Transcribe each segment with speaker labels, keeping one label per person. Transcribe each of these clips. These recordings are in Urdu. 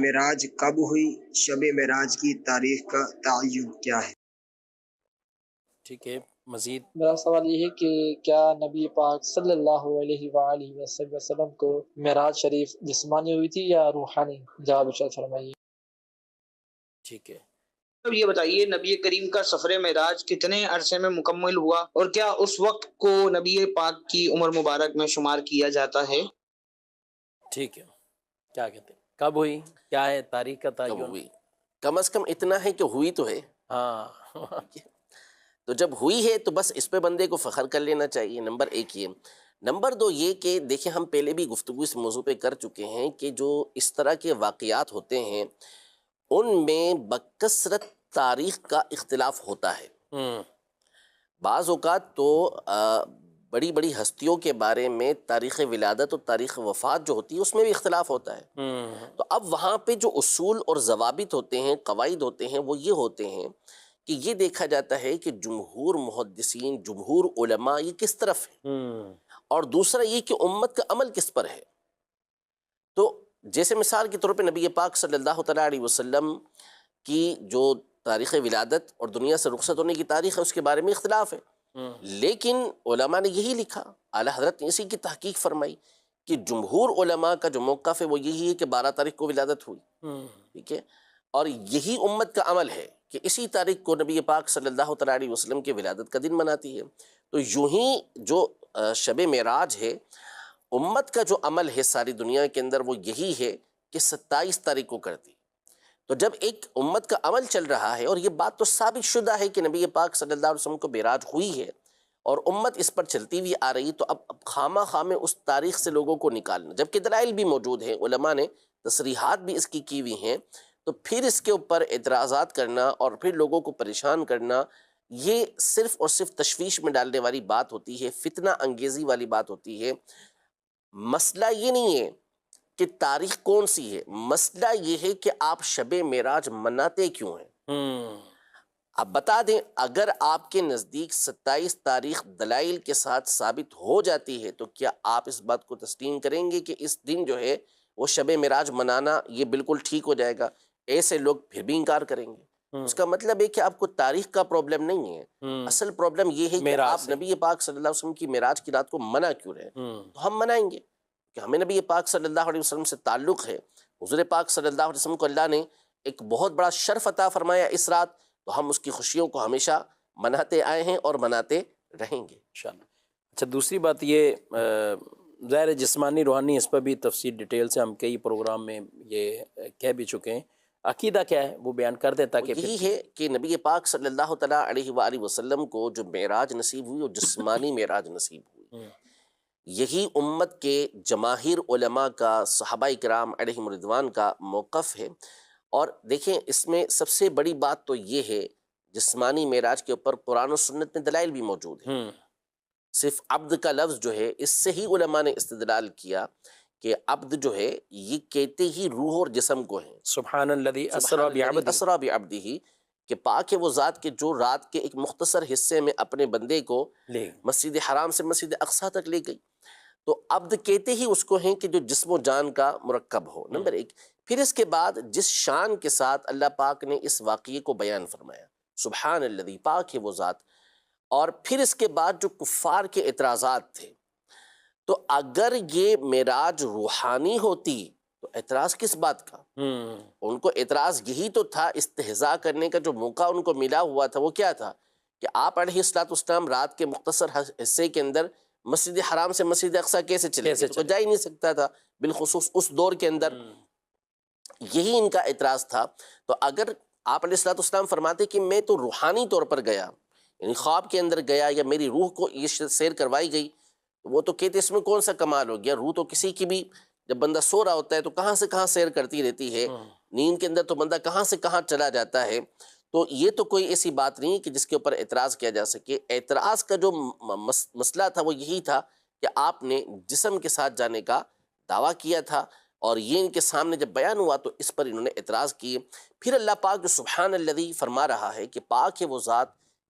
Speaker 1: معراج کب ہوئی؟ شب معراج کی تاریخ کا تعین کیا ہے؟
Speaker 2: ٹھیک ہے، مزید
Speaker 3: میرا سوال یہ ہے کہ کیا نبی پاک صلی اللہ علیہ وآلہ وسلم کو معراج شریف جسمانی ہوئی تھی یا روحانی؟ جواب ارشاد فرمائیے۔
Speaker 2: ٹھیک ہے۔
Speaker 4: اب یہ بتائیے نبی کریم کا سفر معراج کتنے عرصے میں مکمل ہوا اور کیا اس وقت کو نبی پاک کی عمر مبارک میں شمار کیا جاتا ہے؟
Speaker 2: ٹھیک ہے، کیا کہتے ہیں کب ہوئی، کیا ہے تاریخ کا
Speaker 5: کب
Speaker 2: تعین؟
Speaker 5: ہوئی؟ کم از کم اتنا ہے کہ ہوئی تو ہے،
Speaker 2: ہاں
Speaker 5: تو جب ہوئی ہے تو بس اس پہ بندے کو فخر کر لینا چاہیے، نمبر ایک یہ۔ نمبر دو یہ کہ دیکھیں ہم پہلے بھی گفتگو اس موضوع پہ کر چکے ہیں کہ جو اس طرح کے واقعات ہوتے ہیں ان میں بکثرت تاریخ کا اختلاف ہوتا ہے۔ بعض اوقات تو بڑی بڑی ہستیوں کے بارے میں تاریخ ولادت اور تاریخ وفات جو ہوتی ہے اس میں بھی اختلاف ہوتا ہے۔ تو اب وہاں پہ جو اصول اور ضوابط ہوتے ہیں، قواعد ہوتے ہیں، وہ یہ ہوتے ہیں کہ یہ دیکھا جاتا ہے کہ جمہور محدثین، جمہور علماء یہ کس طرف ہیں، اور دوسرا یہ کہ امت کا عمل کس پر ہے۔ تو جیسے مثال کے طور پہ نبی پاک صلی اللہ تعالیٰ علیہ وسلم کی جو تاریخ ولادت اور دنیا سے رخصت ہونے کی تاریخ ہے اس کے بارے میں اختلاف ہے، لیکن علماء نے یہی لکھا، اعلیٰ حضرت نے اسی کی تحقیق فرمائی کہ جمہور علماء کا جو موقف ہے وہ یہی ہے کہ 12 تاریخ کو ولادت ہوئی، ٹھیک ہے، اور یہی امت کا عمل ہے کہ اسی تاریخ کو نبی پاک صلی اللہ تعالیٰ علیہ وسلم کے ولادت کا دن مناتی ہے۔ تو یوں ہی جو شب معراج ہے، امت کا جو عمل ہے ساری دنیا کے اندر وہ یہی ہے کہ 27 تاریخ کو کرتی۔ تو جب ایک امت کا عمل چل رہا ہے اور یہ بات تو ثابت شدہ ہے کہ نبی پاک صلی اللہ علیہ وسلم کو معراج ہوئی ہے اور امت اس پر چلتی ہوئی آ رہی، تو اب خامہ خامہ اس تاریخ سے لوگوں کو نکالنا، جبکہ دلائل بھی موجود ہیں، علماء نے تصریحات بھی اس کی ہوئی ہیں، تو پھر اس کے اوپر اعتراضات کرنا اور پھر لوگوں کو پریشان کرنا، یہ صرف اور صرف تشویش میں ڈالنے والی بات ہوتی ہے، فتنہ انگیزی والی بات ہوتی ہے۔ مسئلہ یہ نہیں ہے کہ تاریخ کون سی ہے، مسئلہ یہ ہے کہ آپ شب معراج مناتے کیوں ہیں۔ اب بتا دیں اگر آپ کے نزدیک 27 تاریخ دلائل کے ساتھ ثابت ہو جاتی ہے تو کیا آپ اس بات کو تسلیم کریں گے کہ اس دن جو ہے وہ شب معراج منانا یہ بالکل ٹھیک ہو جائے گا؟ ایسے لوگ پھر بھی انکار کریں گے۔ اس کا مطلب ہے کہ آپ کو تاریخ کا پرابلم نہیں ہے، اصل پرابلم یہ ہے کہ آپ نبی پاک صلی اللہ علیہ وسلم کی معراج کی رات کو منع کیوں رہے۔ تو ہم منائیں گے کہ ہمیں نبی پاک صلی اللہ علیہ وسلم سے تعلق ہے، حضور پاک صلی اللہ علیہ وسلم کو اللہ نے ایک بہت بڑا شرف عطا فرمایا اس رات، تو ہم اس کی خوشیوں کو ہمیشہ مناتے آئے ہیں اور مناتے رہیں گے انشاءاللہ۔
Speaker 2: اچھا، دوسری بات یہ ظاہر جسمانی روحانی اس پر بھی تفصیل ڈیٹیل سے ہم کئی پروگرام میں یہ کہہ بھی چکے ہیں، عقیدہ کیا ہے وہ بیان کر دیں تاکہ
Speaker 5: یہی ہے کہ نبی پاک صلی اللہ تعالیٰ علیہ وآلہ وسلم کو جو معراج نصیب ہوئی وہ جسمانی معراج نصیب ہوئی، یہی امت کے جماہیر علماء کا، صحابہ کرام علیہم رضوان کا موقف ہے۔ اور دیکھیں اس میں سب سے بڑی بات تو یہ ہے جسمانی معراج کے اوپر قرآن و سنت میں دلائل بھی موجود ہیں، صرف عبد کا لفظ جو ہے اس سے ہی علماء نے استدلال کیا کہ عبد جو ہے یہ کہتے ہی روح اور جسم کو ہیں،
Speaker 2: سبحان الذی اسری بعبدہ،
Speaker 5: اسرا بعبدہ، کہ پاک ہے وہ ذات کے جو رات کے ایک مختصر حصے میں اپنے بندے کو مسجد حرام سے مسجد اقصیٰ تک لے گئی۔ تو عبد کہتے ہی اس کو ہیں کہ جو جسم و جان کا مرکب ہو، نمبر ایک۔ پھر اس کے بعد جس شان کے ساتھ اللہ پاک نے اس واقعے کو بیان فرمایا، سبحان الذی، پاک ہے وہ ذات، اور پھر اس کے بعد جو کفار کے اعتراضات تھے، تو اگر یہ معراج روحانی ہوتی تو اعتراض کس بات کا؟ ان کو اعتراض یہی تو تھا، استہزاء کرنے کا جو موقع ان کو ملا ہوا تھا وہ کیا تھا کہ آپ علیہ السلام رات کے مختصر حصے کے اندر مسجد حرام سے مسجد اقصیٰ کیسے چلے گئے؟ تو جا ہی نہیں سکتا تھا، بالخصوص اس دور کے اندر یہی ان کا اعتراض تھا۔ تو اگر آپ علیہ السلام فرماتے کہ میں تو روحانی طور پر گیا، یعنی خواب کے اندر گیا یا میری روح کو یہ سیر کروائی گئی، وہ تو کہتے اس میں کون سا کمال ہو گیا؟ روح تو کسی کی بھی، جب بندہ سو رہا ہوتا ہے تو کہاں سے کہاں سیر کرتی رہتی ہے، نیند کے اندر تو بندہ کہاں سے کہاں چلا جاتا ہے۔ تو یہ تو کوئی ایسی بات نہیں کہ جس کے اوپر اعتراض کیا جا سکے۔ اعتراض کا جو مسئلہ تھا وہ یہی تھا کہ آپ نے جسم کے ساتھ جانے کا دعویٰ کیا تھا، اور یہ ان کے سامنے جب بیان ہوا تو اس پر انہوں نے اعتراض کیے۔ پھر اللہ پاک جو سبحان الذی فرما رہا ہے کہ پاک ہے وہ ذات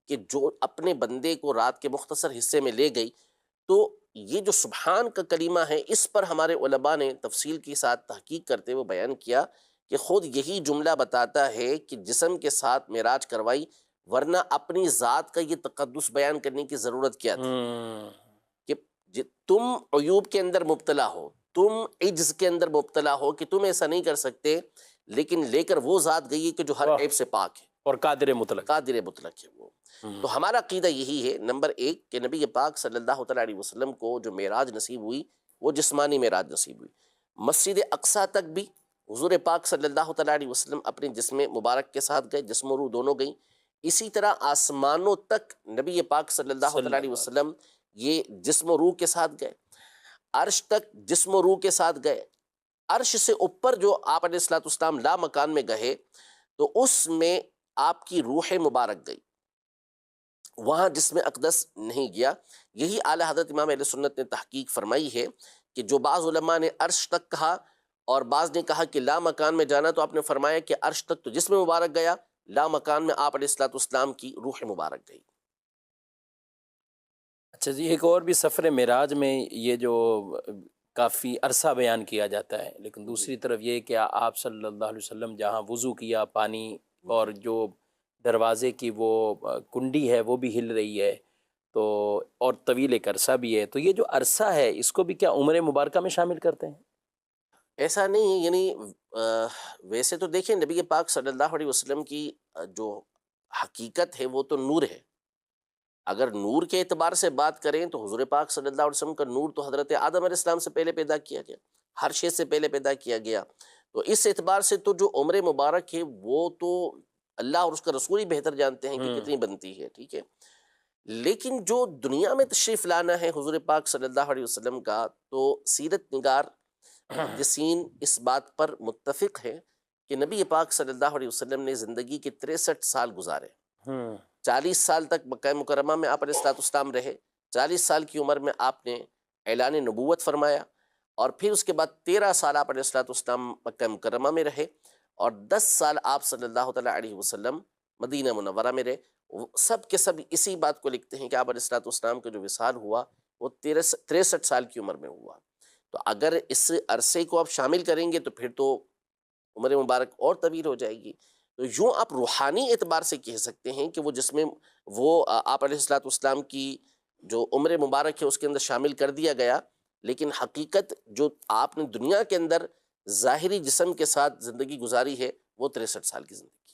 Speaker 5: کہ جو اپنے بندے کو رات کے مختصر حصے میں لے گئی، تو یہ جو سبحان کا کلمہ ہے اس پر ہمارے علماء نے تفصیل کے ساتھ تحقیق کرتے ہوئے بیان کیا کہ خود یہی جملہ بتاتا ہے کہ جسم کے ساتھ معراج کروائی، ورنہ اپنی ذات کا یہ تقدس بیان کرنے کی ضرورت کیا تھی کہ تم عیوب کے اندر مبتلا ہو، تم عجز کے اندر مبتلا ہو کہ تم ایسا نہیں کر سکتے، لیکن لے کر وہ ذات گئی ہے کہ جو ہر عیب سے پاک ہے
Speaker 2: اور قادر مطلق.
Speaker 5: قادر مطلق ہے وہ. تو ہمارا عقیدہ یہی ہے نمبر ایک کہ نبی پاک صلی اللہ تعالیٰ علیہ وسلم کو جو معراج نصیب ہوئی وہ جسمانی معراج نصیب ہوئی. مسجد اقصیٰ تک بھی حضور پاک صلی اللہ تعالیٰ علیہ وسلم اپنے جسم مبارک کے ساتھ گئے، جسم و روح دونوں گئیں. اسی طرح آسمانوں تک نبی پاک صلی اللہ تعالیٰ علیہ وسلم یہ جسم و روح کے ساتھ گئے. عرش تک جسم و روح کے ساتھ گئے. عرش سے اوپر جو آپ علیہ الصلوۃ والسلام لا مکان میں گئے تو اس میں آپ کی روح مبارک گئی، وہاں جسم اقدس نہیں گیا. یہی اعلیٰ حضرت امام اہل سنت نے تحقیق فرمائی ہے کہ جو بعض علماء نے عرش تک کہا اور بعض نے کہا کہ لا مکان میں جانا، تو آپ نے فرمایا کہ عرش تک تو جسم مبارک گیا، لا مکان میں آپ علیہ الصلوۃ والسلام کی روح مبارک گئی.
Speaker 2: اچھا جی، ایک اور بھی سفر معراج میں یہ جو کافی عرصہ بیان کیا جاتا ہے، لیکن دوسری طرف یہ کہ آپ صلی اللہ علیہ وسلم جہاں وضو کیا، پانی اور جو دروازے کی وہ کنڈی ہے وہ بھی ہل رہی ہے، تو اور طویل ایک عرصہ بھی ہے، تو یہ جو عرصہ ہے اس کو بھی کیا عمر مبارکہ میں شامل کرتے ہیں؟
Speaker 5: ایسا نہیں ہے، یعنی ویسے تو دیکھیں نبی پاک صلی اللہ علیہ وسلم کی جو حقیقت ہے وہ تو نور ہے. اگر نور کے اعتبار سے بات کریں تو حضور پاک صلی اللہ علیہ وسلم کا نور تو حضرت آدم علیہ السلام سے پہلے پیدا کیا گیا، ہر شے سے پہلے پیدا کیا گیا. تو اس اعتبار سے تو جو عمر مبارک ہے وہ تو اللہ اور اس کا رسول ہی بہتر جانتے ہیں کہ کتنی بنتی ہے، ٹھیک ہے. لیکن جو دنیا میں تشریف لانا ہے حضور پاک صلی اللہ علیہ وسلم کا، تو سیرت نگار محدثین اس بات پر متفق ہے کہ نبی پاک صلی اللہ علیہ وسلم نے زندگی کے 63 سال گزارے. 40 سال تک مکہ مکرمہ میں آپ علیہ الصلوۃ والسلام رہے. 40 سال کی عمر میں آپ نے اعلان نبوت فرمایا، اور پھر اس کے بعد 13 سال آپ علیہ الصلوۃ والسلام مکہ مکرمہ میں رہے، اور 10 سال آپ صلی اللہ تعالیٰ علیہ وسلم مدینہ منورہ میں رہے. سب کے سب اسی بات کو لکھتے ہیں کہ آپ علیہ الصلوۃ والسلام کا جو وصال ہوا وہ 63 سال کی عمر میں ہوا. تو اگر اس عرصے کو آپ شامل کریں گے تو پھر تو عمر مبارک اور طویل ہو جائے گی. تو یوں آپ روحانی اعتبار سے کہہ سکتے ہیں کہ وہ جس میں وہ آپ علیہ الصلوۃ والسلام کی جو عمر مبارک ہے اس کے اندر شامل کر دیا گیا، لیکن حقیقت جو آپ نے دنیا کے اندر ظاہری جسم کے ساتھ زندگی گزاری ہے وہ 63 سال کی زندگی.